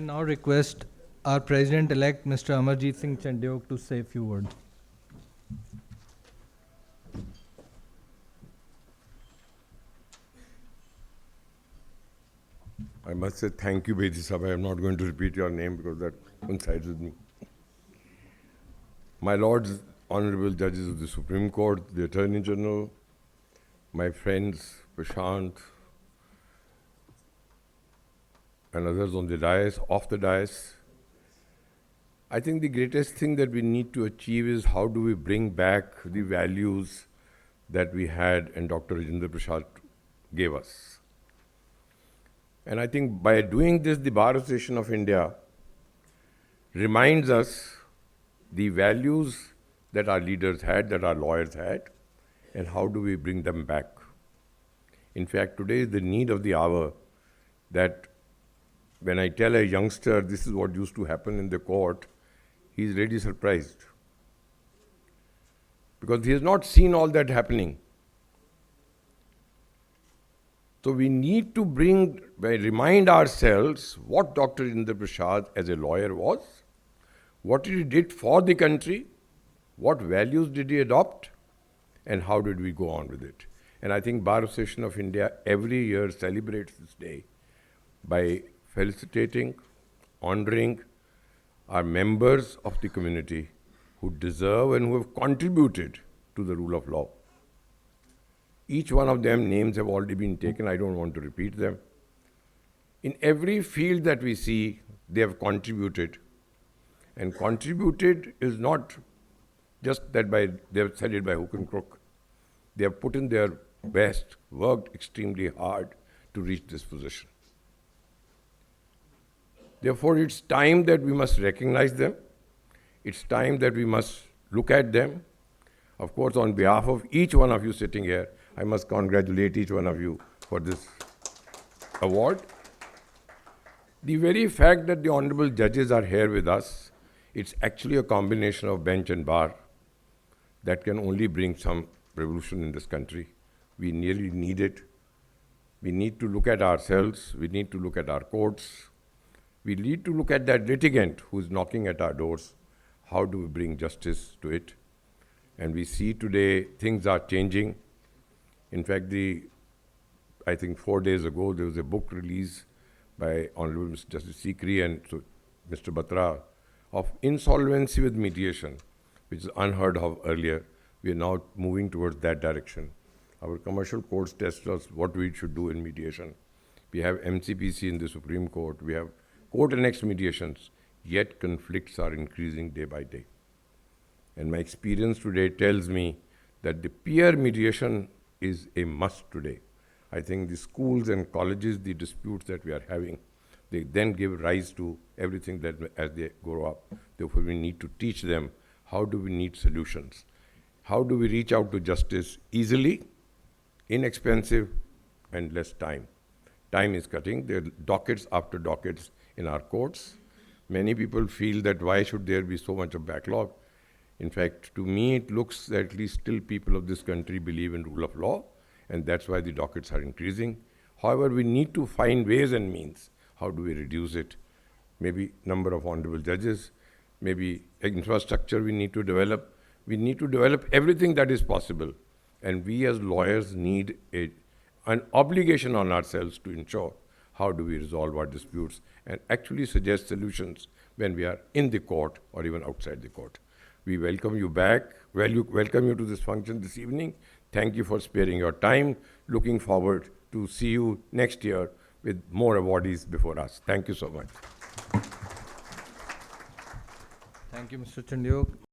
now request our President-elect, Mr. Amarjit Singh Chandhiok, to say a few words. I must say thank you, Bedi Sahab. I am not going to repeat your name because that coincides with me. My lords, honorable judges of the Supreme Court, the Attorney General, my friends Prashant and others on the dais, off the dais, I think the greatest thing that we need to achieve is how do we bring back the values that we had and Dr. Rajendra Prasad gave us. And I think by doing this, the Bar Association of India reminds us the values that our leaders had, that our lawyers had, and how do we bring them back. In fact, today is the need of the hour that when I tell a youngster this is what used to happen in the court, he's really surprised. Because he has not seen all that happening. So we need to remind ourselves what Dr. Rajendra Prasad as a lawyer was, what he did for the country, what values did he adopt, and how did we go on with it. And I think Bar Association of India every year celebrates this day by felicitating, honoring our members of the community who deserve and who have contributed to the rule of law. Each one of them, names have already been taken. I don't want to repeat them. In every field that we see, they have contributed. And contributed is not just that they have said it by hook and crook. They have put in their best, worked extremely hard to reach this position. Therefore, it's time that we must recognize them. It's time that we must look at them. Of course, on behalf of each one of you sitting here, I must congratulate each one of you for this award. The very fact that the honorable judges are here with us, it's actually a combination of bench and bar that can only bring some revolution in this country. We nearly need it. We need to look at ourselves. We need to look at our courts. We need to look at that litigant who is knocking at our doors. How do we bring justice to it? And we see today things are changing. In fact, I think 4 days ago, there was a book release by Honorable Mr. Justice Sikri and Mr. Batra of insolvency with mediation, which is unheard of earlier. We are now moving towards that direction. Our commercial courts test us what we should do in mediation. We have MCPC in the Supreme Court. We have court-annexed mediations, yet conflicts are increasing day by day. And my experience today tells me that the peer mediation is a must today. I think the schools and colleges, the disputes that we are having, they then give rise to everything that as they grow up. Therefore, we need to teach them how do we need solutions. How do we reach out to justice easily, inexpensive, and less time. Time is cutting. There are dockets after dockets in our courts. Many people feel that why should there be so much of backlog? In fact, to me, it looks that at least still people of this country believe in rule of law, and that's why the dockets are increasing. However, we need to find ways and means. How do we reduce it? Maybe number of honorable judges, maybe infrastructure we need to develop. We need to develop everything that is possible. And we as lawyers need an obligation on ourselves to ensure how do we resolve our disputes and actually suggest solutions when we are in the court or even outside the court. We welcome you back. Welcome you to this function this evening. Thank you for sparing your time. Looking forward to see you next year with more awardees before us. Thank you so much. Thank you, Mr. Chandhiok.